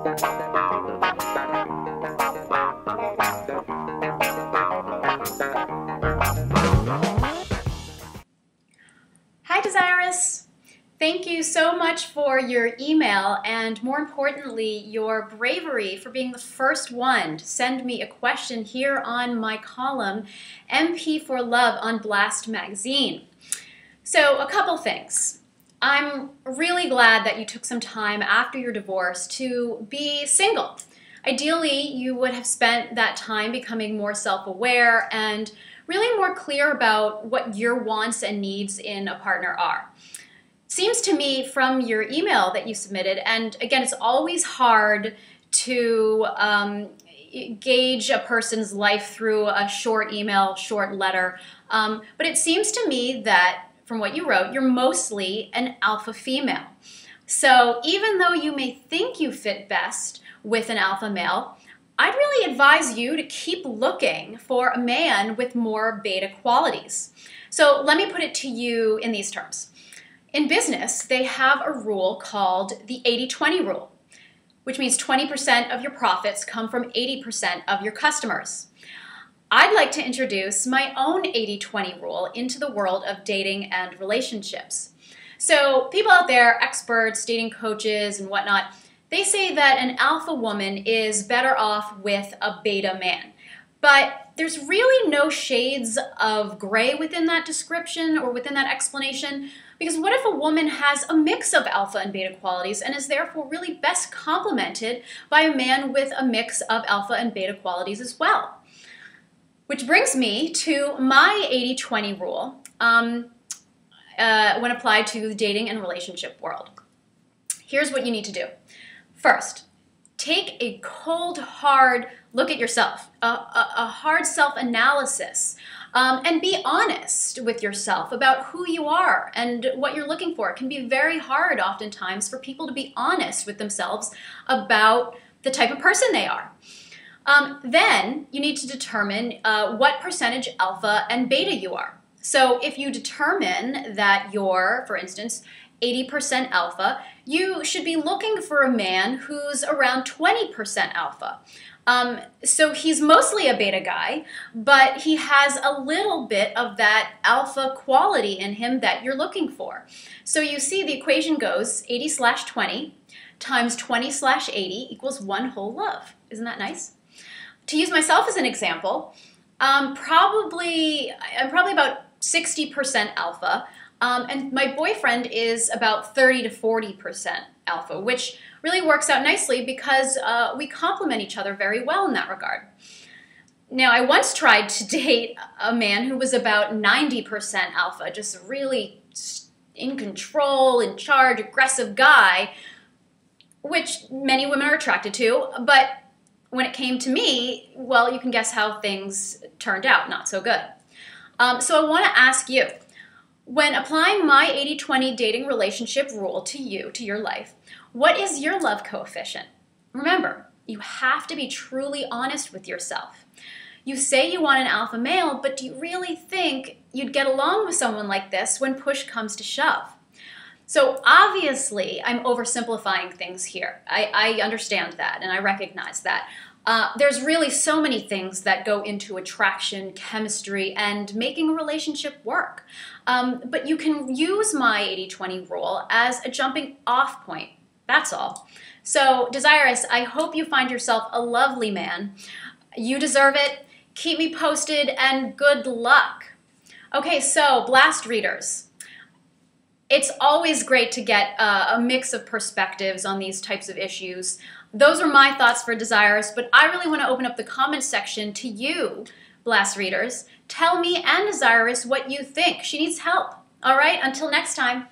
Hi, Desirous. Thank you so much for your email and, more importantly, your bravery for being the first one to send me a question here on my column, MP4 Love on Blast Magazine. So, a couple things. I'm really glad that you took some time after your divorce to be single. Ideally, you would have spent that time becoming more self-aware and really more clear about what your wants and needs in a partner are. Seems to me from your email that you submitted, and again, it's always hard to gauge a person's life through a short email, short letter, but it seems to me that from what you wrote, you're mostly an alpha female. So even though you may think you fit best with an alpha male, I'd really advise you to keep looking for a man with more beta qualities. So let me put it to you in these terms. In business, they have a rule called the 80-20 rule, which means 20% of your profits come from 80% of your customers. I'd like to introduce my own 80-20 rule into the world of dating and relationships. So people out there, experts, dating coaches, and whatnot, they say that an alpha woman is better off with a beta man. But there's really no shades of gray within that description or within that explanation, because what if a woman has a mix of alpha and beta qualities and is therefore really best complemented by a man with a mix of alpha and beta qualities as well? Which brings me to my 80-20 rule when applied to the dating and relationship world. Here's what you need to do. First, take a cold, hard look at yourself, a hard self-analysis, and be honest with yourself about who you are and what you're looking for. It can be very hard oftentimes for people to be honest with themselves about the type of person they are. Then you need to determine what percentage alpha and beta you are. So if you determine that you're, for instance, 80% alpha, you should be looking for a man who's around 20% alpha. So he's mostly a beta guy, but he has a little bit of that alpha quality in him that you're looking for. So you see the equation goes 80/20 times 20/80 equals one whole love. Isn't that nice? To use myself as an example, I'm probably about 60% alpha, and my boyfriend is about 30 to 40% alpha, which really works out nicely because we complement each other very well in that regard. Now, I once tried to date a man who was about 90% alpha, just really in control, in charge, aggressive guy, which many women are attracted to, but when it came to me, well, you can guess how things turned out, not so good. So I want to ask you, when applying my 80-20 dating relationship rule to you, to your life, what is your love coefficient? Remember, you have to be truly honest with yourself. You say you want an alpha male, but do you really think you'd get along with someone like this when push comes to shove? So obviously, I'm oversimplifying things here. I understand that, and I recognize that. There's really so many things that go into attraction, chemistry, and making a relationship work. But you can use my 80-20 rule as a jumping off point. That's all. So, Desirous, I hope you find yourself a lovely man. You deserve it. Keep me posted, and good luck. Okay, so, Blast readers. It's always great to get a mix of perspectives on these types of issues. Those are my thoughts for Desirous, but I really want to open up the comments section to you, Blast readers. Tell me and Desirous what you think. She needs help. All right, until next time.